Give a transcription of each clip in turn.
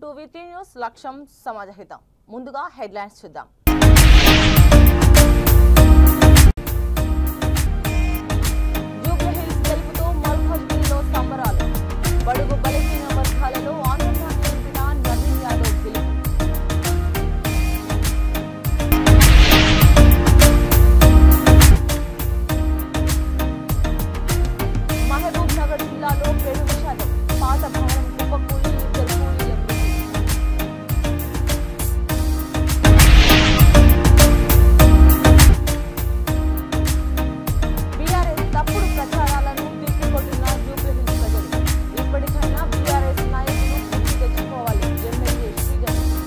To వీటీ news లక్ష్యం సమాజహితం. ముందుగా headlines చూద్దాం. జూబ్లీహిల్స్ గెలుపుతో మల్కాజ్గిరిలో సంబరాలు. బడుగు బలహీన వర్గాలలో ఆనందాన్ని నింపిన నవీన్ యాదవ్ గెలుపు. మహబూబ్ నగర్ జిల్లాలో పెను విషాదం. పాత భవనం కుప్పకూలి ఇద్దరు కూలీల మృతి. బీఆర్ఎస్ తప్పుడు ప్రచారాలను తిప్పికొట్టిన జూబ్లీహిల్స్ ప్రజలు. ఇప్పటికైనా బీఆర్ఎస్ నాయకులు బుద్ధి తెచ్చుకోవాలి. ఎమ్మెల్యే శ్రీగణేష్.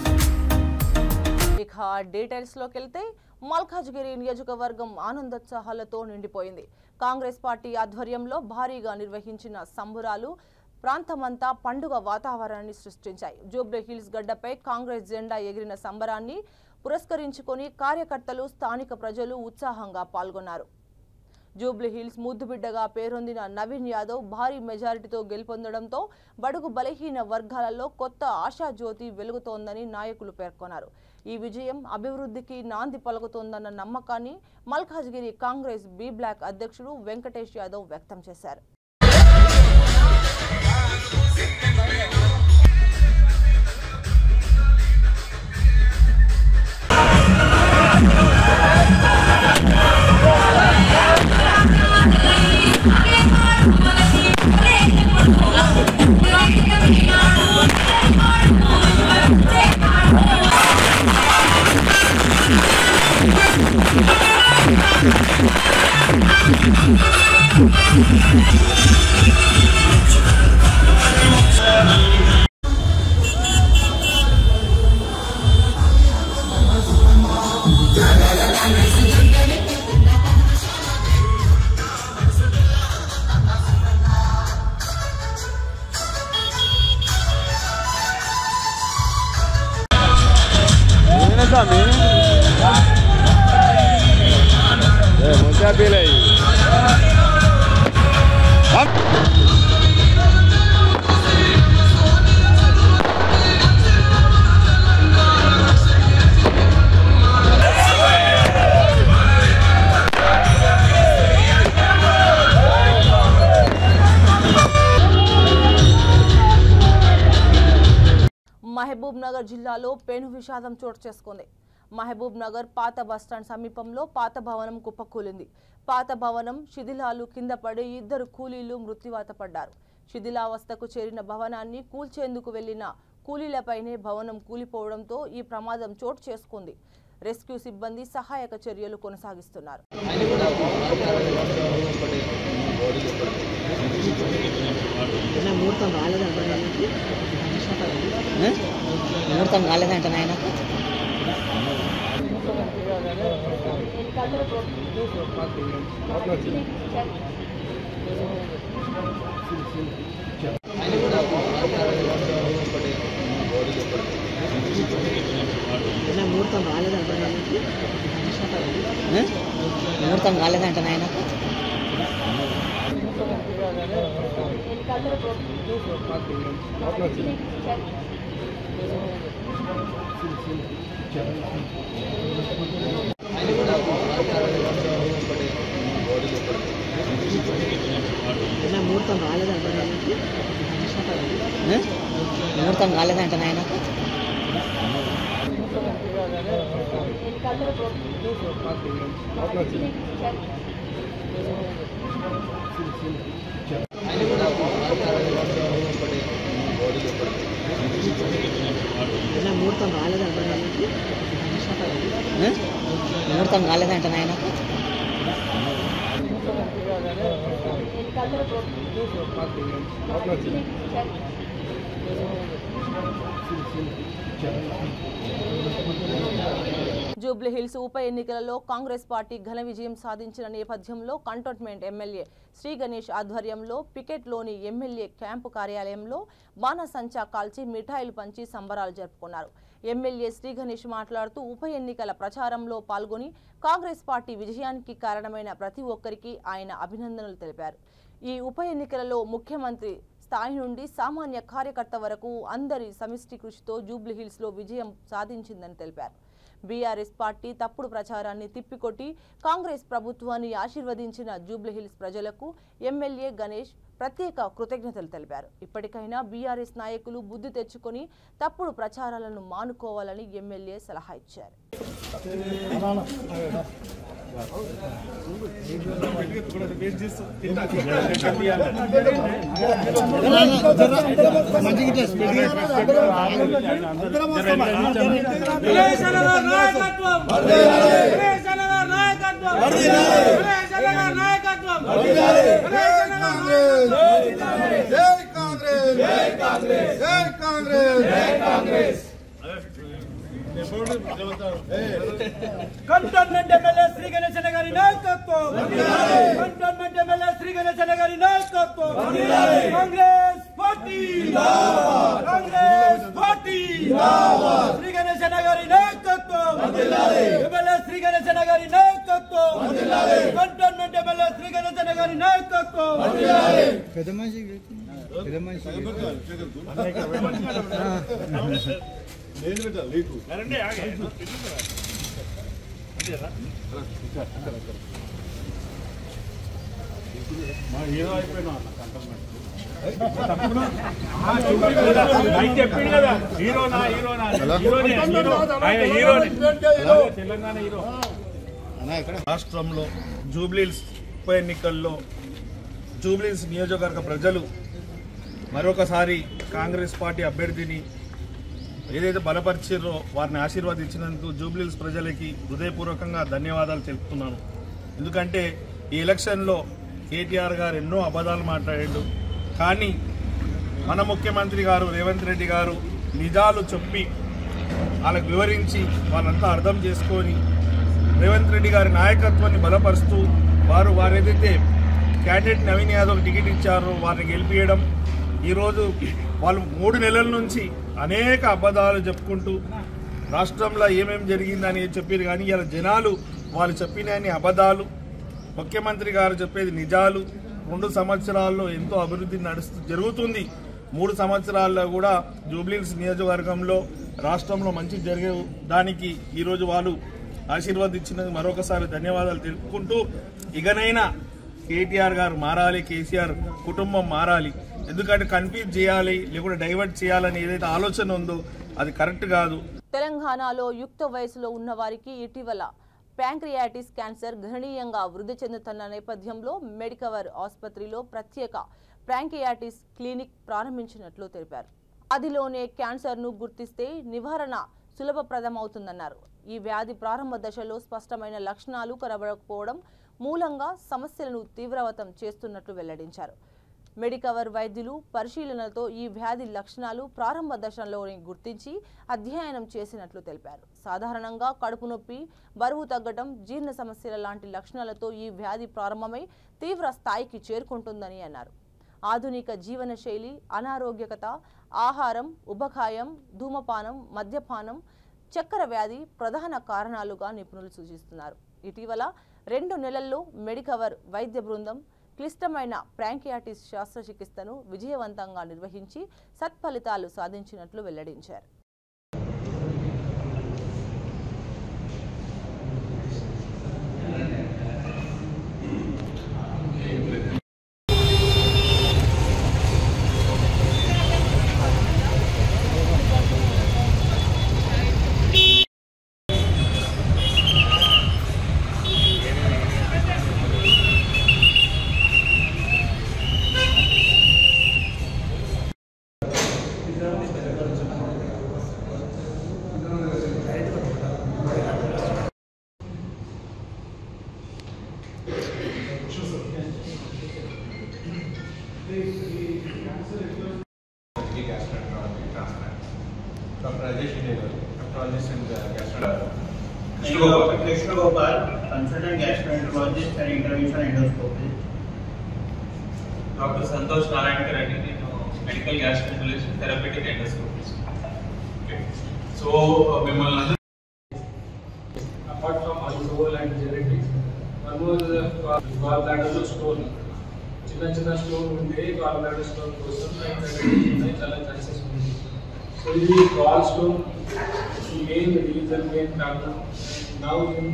ఇక డీటెయిల్స్ లోకి వెళ్తే మల్కాజ్గిరి నియోజకవర్గం ఆనందోత్సాహాలతో నిండిపోయింది. కాంగ్రెస్ పార్టీ ఆధ్వర్యంలో భారీగా నిర్వహించిన సంబురాలు ప్రాంతమంతా పండుగ వాతావరణాన్ని సృష్టించాయి. జూబ్లీహిల్స్ గడ్డపై కాంగ్రెస్ జెండా ఎగిరిన సంబరాన్ని పురస్కరించుకొని కార్యకర్తలు, స్థానిక ప్రజలు ఉత్సాహంగా పాల్గొన్నారు. జూబ్లీహిల్స్ ముద్దుబిడ్డగా పేరొందిన నవీన్ యాదవ్ భారీ మెజారిటీతో గెలుపొందడంతో బడుగు బలహీన వర్గాలలో కొత్త ఆశాజ్యోతి వెలుగుతోందని నాయకులు పేర్కొన్నారు. ఈ విజయం అభివృద్ధికి నాంది పలుకుతోందన్న నమ్మకాన్ని మల్కాజ్గిరి కాంగ్రెస్ బి బ్లాక్ అధ్యక్షుడు వెంకటేష్ యాదవ్ వ్యక్తం చేశారు. మహబూబ్ నగర్ జిల్లాలో పెను విషాదం చోటు చేసుకుంది. మహబూబ్ నగర్ పాత బస్టాండ్ సమీపంలో పాత భవనం కుప్పకూలింది. పాత భవనం శిథిలాలు కింద పడి ఇద్దరు కూలీలు మృత్యువాత పడ్డారు. శిథిలావస్థకు చేరిన భవనాన్ని కూల్చేందుకు వెళ్లిన కూలీలపైనే భవనం కూలిపోవడంతో ఈ ప్రమాదం చోటు చేసుకుంది. రెస్క్యూ సిబ్బంది సహాయక చర్యలు కొనసాగిస్తున్నారు. ముహూర్తం కాలేదంట నాయనకు. ముహూర్తం కాలేదంట నాయనకు. ముహూర్తం కాలేదంట నాయనకు. ముహూర్తం కాలేదంట నాయనకు. ముహూర్తం కాలేదంట నాయనకు. ముహూర్తం కాలేదంట నాయనకు. ముహూర్తం కాలేదంట నాయనకు. జూబ్లీహిల్స్ ఉప ఎన్నికలలో కాంగ్రెస్ పార్టీ ఘన విజయం సాధించిన నేపథ్యంలో కంటోన్మెంట్ ఎమ్మెల్యే శ్రీగణేష్ ఆధ్వర్యంలో పికెట్లోని ఎమ్మెల్యే క్యాంపు కార్యాలయంలో బాణసంచా కాల్చి మిఠాయిలు పంచి సంబరాలు జరుపుకున్నారు. ఎమ్మెల్యే శ్రీగణేష్ మాట్లాడుతూ ఉప ఎన్నికల ప్రచారంలో పాల్గొని కాంగ్రెస్ పార్టీ విజయానికి కారణమైన ప్రతి ఒక్కరికి ఆయన అభినందనలు తెలిపారు. ఈ ఉప ఎన్నికలలో ముఖ్యమంత్రి స్థాయి నుండి సామాన్య కార్యకర్త వరకు అందరి సమిష్టి కృషితో జూబ్లీహిల్స్ లో విజయం సాధించిందని తెలిపారు. బీఆర్ఎస్ పార్టీ తప్పుడు ప్రచారాన్ని తిప్పికొట్టి కాంగ్రెస్ ప్రభుత్వాన్ని ఆశీర్వదించిన జూబ్లీహిల్స్ ప్రజలకు ఎమ్మెల్యే గణేష్ ప్రత్యేక కృతజ్ఞతలు తెలిపారు. ఇప్పటికైనా బీఆర్ఎస్ నాయకులు బుద్ధి తెచ్చుకొని తప్పుడు ప్రచారాలను మానుకోవాలని ఎమ్మెల్యే సలహా ఇచ్చారు. కంటోన్మెంట్ ఎమ్మెల్యే శ్రీ గణేశన్న గారి నాయకత్వం, కంటోన్మెంట్ ఎమ్మెల్యే శ్రీ గణేశన్న గారి నాయకత్వం, కాంగ్రెస్ పార్టీ, కాంగ్రెస్ పార్టీ, శ్రీ గణేశన్న గారి నాయకత్వం, ఎమ్మెల్యే శ్రీ గణేశన్న గారి నాయకత్వం, కంటోన్మెంట్ ఎమ్మెల్యే శ్రీ గణేశన్న గారి నాయకత్వం. రాష్ట్రంలో జూబ్లీహిల్స్ ఉప ఎన్నికల్లో జూబ్లీహిల్స్ నియోజకవర్గ ప్రజలు మరొకసారి కాంగ్రెస్ పార్టీ అభ్యర్థిని ఏదైతే బలపరిచారో వారిని ఆశీర్వదించినందుకు జూబ్లీహిల్స్ ప్రజలకి హృదయపూర్వకంగా ధన్యవాదాలు తెలుపుతున్నాను. ఎందుకంటే ఈ ఎలక్షన్లో కేటీఆర్ గారు ఎన్నో అబద్ధాలు మాట్లాడాడు, కానీ మన ముఖ్యమంత్రి గారు రేవంత్ రెడ్డి గారు నిజాలు చెప్పి వాళ్ళకు వివరించి వాళ్ళంతా అర్థం చేసుకొని రేవంత్ రెడ్డి గారి నాయకత్వాన్ని బలపరుస్తూ వారు ఏదైతే క్యాండిడేట్ నవీన్ యాదవ్ టికెట్ ఇచ్చారో వారిని గెలిపియడం, ఈరోజు వాళ్ళు 3 నెలల నుంచి అనేక అబద్ధాలు చెప్పుకుంటూ రాష్ట్రంలో ఏమేమి జరిగిందని చెప్పారు, కానీ ఇలా జనాలు వాళ్ళు చెప్పిన అబద్ధాలు, ముఖ్యమంత్రి గారు చెప్పేది నిజాలు. 2 సంవత్సరాల్లో ఎంతో అభివృద్ధి జరుగుతుంది. 3 సంవత్సరాల్లో కూడా జూబ్లీహిల్స్ నియోజకవర్గంలో రాష్ట్రంలో మంచి జరిగే దానికి ఈరోజు వాళ్ళు ఆశీర్వదించినది మరొకసారి ధన్యవాదాలు తెలుపుకుంటూ, ఇకనైనా కేటీఆర్ గారు మారాలి, కేసీఆర్ కుటుంబం మారాలి. ఎందుకంటే కన్ఫ్యూజ్ చేయాలి లేకుంటే డైవర్ట్ చేయాలని ఏదైతే ఆలోచన ఉందో అది కరెక్ట్ కాదు. తెలంగాణలో యుక్త వయసులో ఉన్న వారికి ఇటీవల ప్యాంక్రియాటిస్ క్యాన్సర్ గణనీయంగా వృద్ధి చెందుతున్న నేపథ్యంలో మెడికవర్ ఆసుపత్రిలో ప్రత్యేక ప్యాంక్రియాటిస్ క్లినిక్ ప్రారంభించినట్లు తెలిపారు. అదిలోనే క్యాన్సర్ను గుర్తిస్తే నివారణ సులభప్రదమవుతుందన్నారు. ఈ వ్యాధి ప్రారంభ దశలో స్పష్టమైన లక్షణాలు కనబడకపోవడం మూలంగా సమస్యలను తీవ్రవతం చేస్తున్నట్లు వెల్లడించారు. మెడికవర్ వైద్యులు పరిశీలనతో ఈ వ్యాధి లక్షణాలు ప్రారంభ దశలోనే గుర్తించి అధ్యయనం చేసినట్లు తెలిపారు. సాధారణంగా కడుపు నొప్పి, బరువు తగ్గడం, జీర్ణ సమస్యల లాంటి లక్షణాలతో ఈ వ్యాధి ప్రారంభమై తీవ్ర స్థాయికి చేరుకుంటుందని అన్నారు. ఆధునిక జీవన శైలి, అనారోగ్యకత, ఆహారం, ఉబకాయం, ధూమపానం, మద్యపానం, చక్కెర వ్యాధి ప్రధాన కారణాలుగా నిపుణులు సూచిస్తున్నారు. ఇటీవల 2 నెలల్లో మెడికవర్ వైద్య బృందం క్లిష్టమైన ప్యాంక్రియాటిస్ శస్త్రచికిత్సను విజయవంతంగా నిర్వహించి సత్ఫలితాలు సాధించినట్లు వెల్లడించారు. Krishna Gopal, consultant gastroenterologist and interventional endoscopist. Dr. Santosh Narayankar Reddy, medical gastroenterologist, therapeutic endoscopist. Okay. So, apart from alcohol and genetics, one was gallbladder stone, which is చిన్న స్టోన్ ఉంటే గాల్ స్టోన్ కోసం చాలా chances ఉంది. So ఇది gallstone main reason main problem now in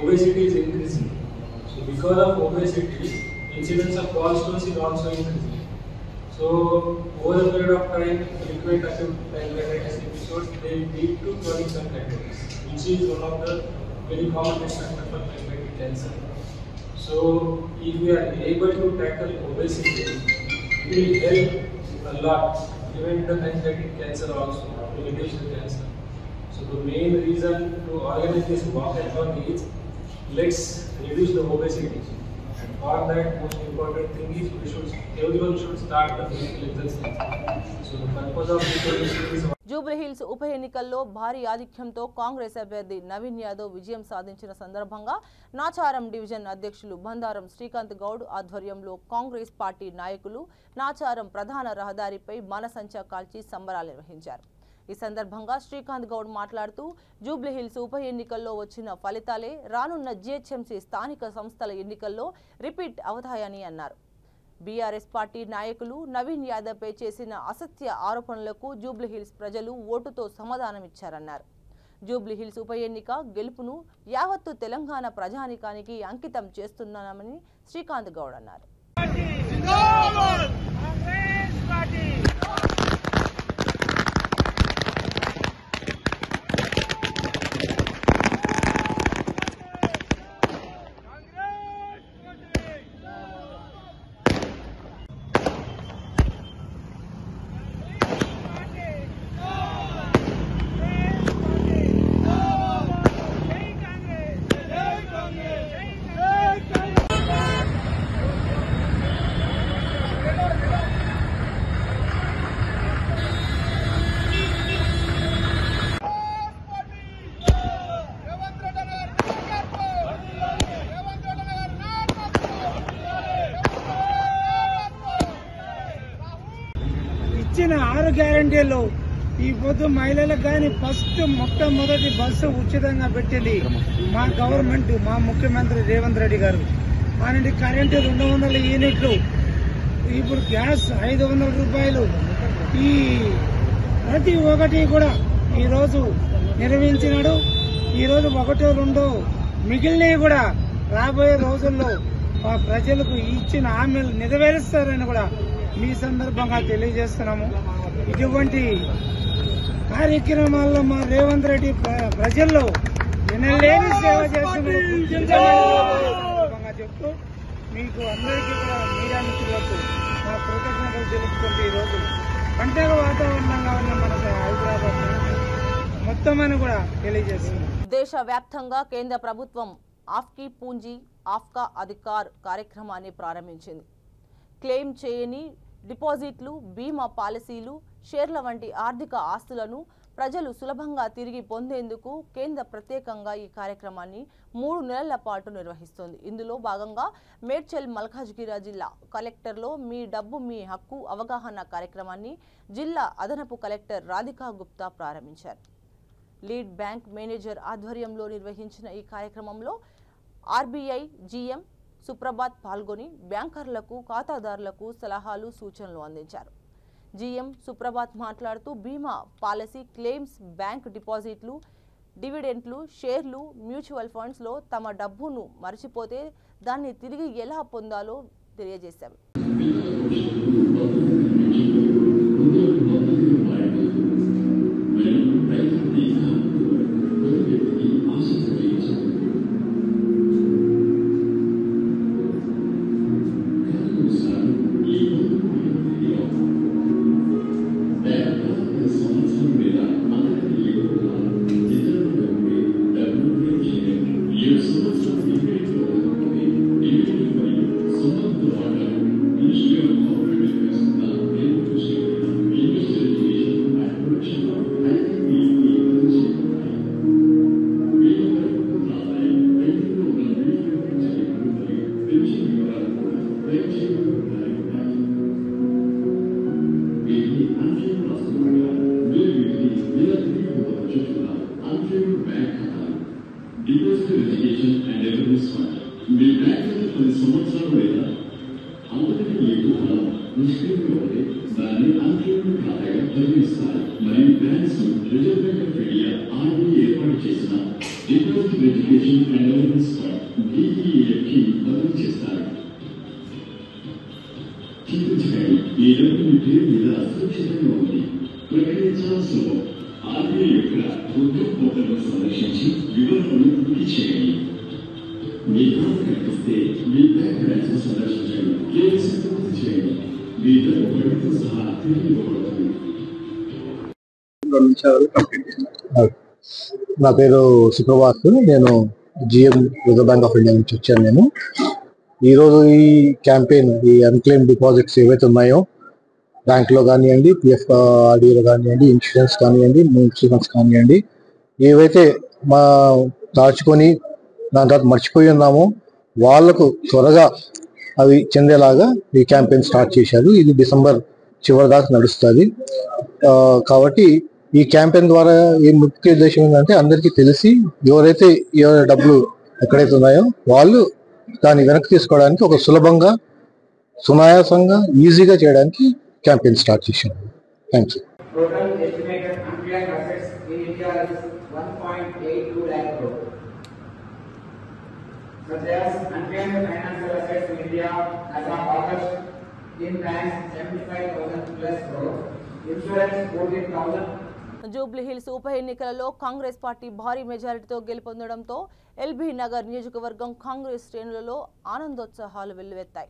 obesity is increasing. So because of obesity, incidence of gallstones is also increasing. So over a period of time, frequent acute pancreatitis episodes they lead to chronic pancreatitis, which is one of the very common risk factors for pancreatic cancer. So if we are able to tackle obesity, it will help a lot prevent the pancreatic cancer also, to reduce the cancer. So the main reason to organize this walkathon is let's reduce the obesity. And for that, most important thing is everyone should start the physical exercise. So the purpose of this is Jubilee Hills ఉప ఎన్నికల్లో భారీ ఆధిక్యంతో కాంగ్రెస్ అభ్యర్థి నవీన్ యాదవ్ విజయం సాధించిన సందర్భంగా Nacharam division అధ్యక్షులు బందారం శ్రీకాంత్ గౌడ్ ఆధ్వర్యంలో Congress party నాయకులు నాచారం ప్రధాన రహదారిపై బాణసంచా కాల్చి సంబరాలు నిర్వహించారు. ఈ సందర్భంగా శ్రీకాంత్ గౌడ్ మాట్లాడుతూ జూబ్లీహిల్స్ ఉప ఎన్నికల్లో వచ్చిన ఫలితాలే రానున్న జీహెచ్ఎంసీ స్థానిక సంస్థల ఎన్నికల్లో రిపీట్ అవుతాయని అన్నారు. బీఆర్ఎస్ పార్టీ నాయకులు నవీన్ యాదవ్పై చేసిన అసత్య ఆరోపణలకు జూబ్లీహిల్స్ ప్రజలు ఓటుతో సమాధానమిచ్చారన్నారు. జూబ్లీహిల్స్ ఉప ఎన్నిక గెలుపును యావత్తు తెలంగాణ ప్రజానికానికి అంకితం చేస్తున్నామని శ్రీకాంత్ గౌడ్ అన్నారు. ఇచ్చిన 6 గ్యారంటీలు ఈ పొద్దు మహిళలకు కానీ ఫస్ట్ మొట్టమొదటి బస్సు ఉచితంగా పెట్టింది మా గవర్నమెంట్, మా ముఖ్యమంత్రి రేవంత్ రెడ్డి గారు. అలాంటి కరెంటు 200 యూనిట్లు, ఇప్పుడు గ్యాస్ 500 రూపాయలు, ఈ ప్రతి ఒక్కటి కూడా ఈరోజు నిర్వహించినాడు. ఈరోజు 1, 2 మిగిలినవి కూడా రాబోయే రోజుల్లో ప్రజలకు ఇచ్చిన హామీలు నెరవేరుస్తారని కూడా మీ సందర్భంగా తెలియజేస్తున్నాము. ఇటువంటి కార్యక్రమాల్లో మా రేవంత్ రెడ్డి ప్రజల్లో వినలేని సేవ చేస్తున్న చెప్తూ మీకు అందరికీ కూడా మీడియా మిత్రులకు మా కృతజ్ఞతలు తెలుపుకుంటూ ఈరోజు పండగ వాతావరణంగా ఉన్న మన హైదరాబాద్ మొత్తం అని కూడా తెలియజేస్తున్నాం. దేశవ్యాప్తంగా కేంద్ర ప్రభుత్వం ఆఫ్కీ పూంజీ ఆఫ్కా అధికార్ కార్యక్రమాన్ని ప్రారంభించింది. క్లెయిమ్ చేయని డిపాజిట్లు, బీమా పాలసీలు, షేర్ల వంటి ఆర్థిక ఆస్తులను ప్రజలు సులభంగా తిరిగి పొందేందుకు కేంద్ర ప్రత్యేకంగా ఈ కార్యక్రమాన్ని 3 నెలల పాటు నిర్వహిస్తోంది. ఇందులో భాగంగా మేడ్చల్ మల్కాజ్గిరి జిల్లా కలెక్టర్లో మీ డబ్బు మీ హక్కు అవగాహన కార్యక్రమాన్ని జిల్లా అదనపు కలెక్టర్ రాధికా గుప్తా ప్రారంభించారు. లీడ్ బ్యాంక్ మేనేజర్ ఆధ్వర్యంలో నిర్వహించిన ఈ కార్యక్రమంలో ఆర్బీఐ జీఎం సుప్రభాత్ పాల్గొని బ్యాంకర్లకు, ఖాతాదారులకు సలహాలు, సూచనలు అందించారు. జీఎం సుప్రభాత్ మాట్లాడుతూ బీమా పాలసీ, క్లెయిమ్స్, బ్యాంక్ డిపాజిట్లు, డివిడెంట్లు, షేర్లు, మ్యూచువల్ ఫండ్స్లో తమ డబ్బును మర్చిపోతే దాన్ని తిరిగి ఎలా పొందాలో తెలియజేశారు. Deposit education and revenue fund. మీ బ్యాంకులో 10 సంవత్సరాలు లేదా అంతకంటే ఎక్కువ కాలం నిష్క్రియంగా ఉంటే దాన్ని అన్క్లెయిమ్డ్ ఖాతాగా పరిగణిస్తారు. మరియు banks reserve bank of India RBI ఏర్పాటు చేసిన deposit education and awareness fund DEFకి బదిలీ చేస్తారు. చింతించకండి, ఈ డబ్బు మీ పేరు మీద సురక్షితంగా ఉంది. ప్రక్రియ చాలా సులభం. RBI యొక్క ఉద్యోగ పోర్టల్ను సందర్శించి వివరాలను పూర్తి చేయండి. మీ ఖాతా కనిపిస్తే మీ బ్యాంక్ బ్రాంచ్ను సందర్శించండి. కేవైసీ పూర్తి చేయండి. మీ డబ్బు వడ్డీతో సహా తిరిగి ఇవ్వబడుతుంది. నా పేరు సుప్రభాత్. నేను GM reserve bank of India నుంచి వచ్చాను. నేను ఈరోజు ఈ క్యాంపెయిన్, ఈ అన్క్లెయిమ్ డిపాజిట్స్ ఏవైతే ఉన్నాయో బ్యాంక్లో కానివ్వండి, PF RDలో కానివ్వండి, ఇన్సూరెన్స్ కానివ్వండి, ఇన్సూరెన్స్ కానివ్వండి, ఏవైతే మా దాచుకొని దాని తర్వాత మర్చిపోయి ఉన్నామో వాళ్లకు త్వరగా అవి చెందేలాగా ఈ క్యాంపెయిన్ స్టార్ట్ చేశారు. ఇది డిసెంబర్ చివరి దాకా నడుస్తుంది. కాబట్టి ఈ క్యాంపెయిన్ ద్వారా ఈ ముఖ్య ఉద్దేశం ఏంటంటే అందరికీ తెలిసి ఎవరైతే డబ్బులు ఎక్కడైతే ఉన్నాయో వాళ్ళు దాన్ని వెనక్కి తీసుకోవడానికి ఒక సులభంగా, సునాయాసంగా, ఈజీగా చేయడానికి క్యాంపెయిన్ స్టార్ట్ చేశాను. Thank you. Total estimated unclaimed assets in India is 1.82 lakh crore. Such as unclaimed financial assets in India as of August in banks 75,000 plus crore, insurance 14,000. Jubilee hills ఉప ఎన్నికలలో కాంగ్రెస్ పార్టీ భారీ మెజారిటీతో గెలుపొందడంతో LB Nagar నియోజకవర్గం కాంగ్రెస్ శ్రేణులలో ఆనందోత్సాహాలు వెల్లువెత్తాయి.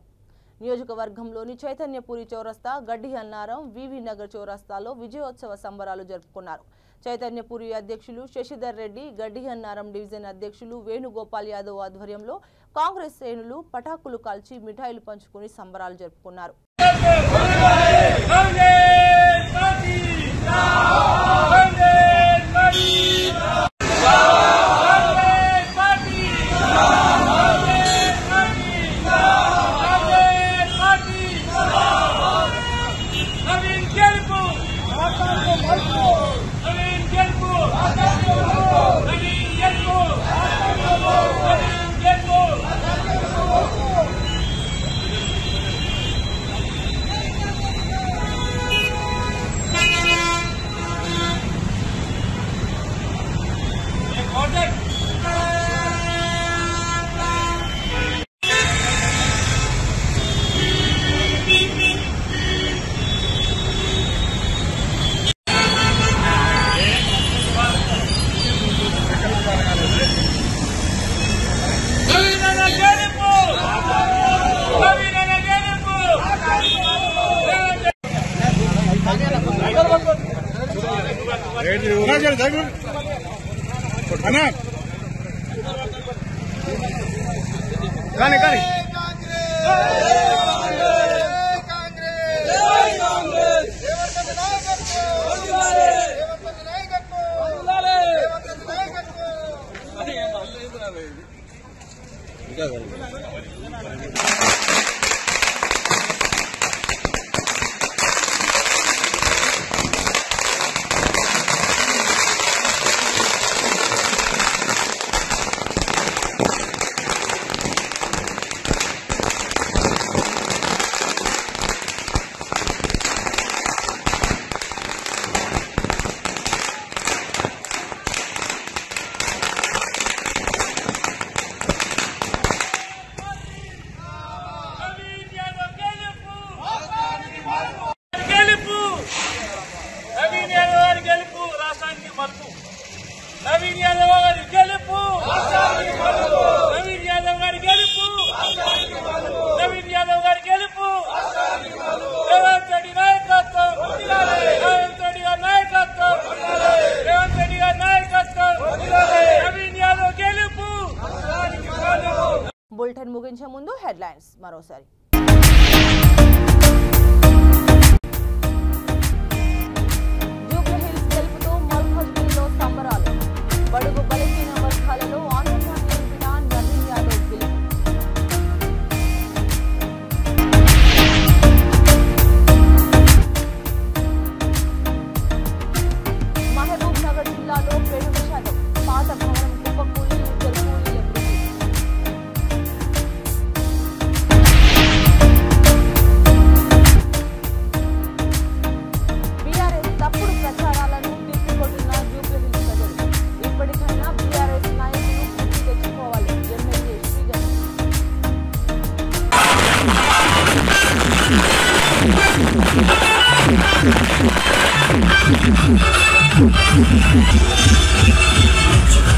నియోజకవర్గంలోని చైతన్యపురి చౌరస్తా, గడ్డి అన్నారం, వివి నగర్ చౌరస్తాలో విజయోత్సవ సంబరాలు జరుపుకున్నారు. చైతన్యపురి అధ్యక్షులు శశిధర్ రెడ్డి, గడ్డి అన్నారం డివిజన్ అధ్యక్షులు వేణుగోపాల్ యాదవ్ ఆధ్వర్యంలో కాంగ్రెస్ శ్రేణులు పటాకులు కాల్చి మిఠాయిలు పంచుకుని సంబరాలు జరుపుకున్నారు. బులెటిన్ ముగించే ముందు హెడ్లైన్స్ మరోసారి. జూబ్లీ హిల్స్ గెలుపుతో మల్కాజ్గిరిలో సంబరాలు. బడుగు బలహీన వర్గాలలో ఆనందాన్ని నింపిన నవీన్ యాదవ్ గెలుపు. మహబూబ్ నగర్ జిల్లాలో పెను విషాదం. పాత భవనం కుప్పకూలి 2 కూలీల మృతి. We'll be right back.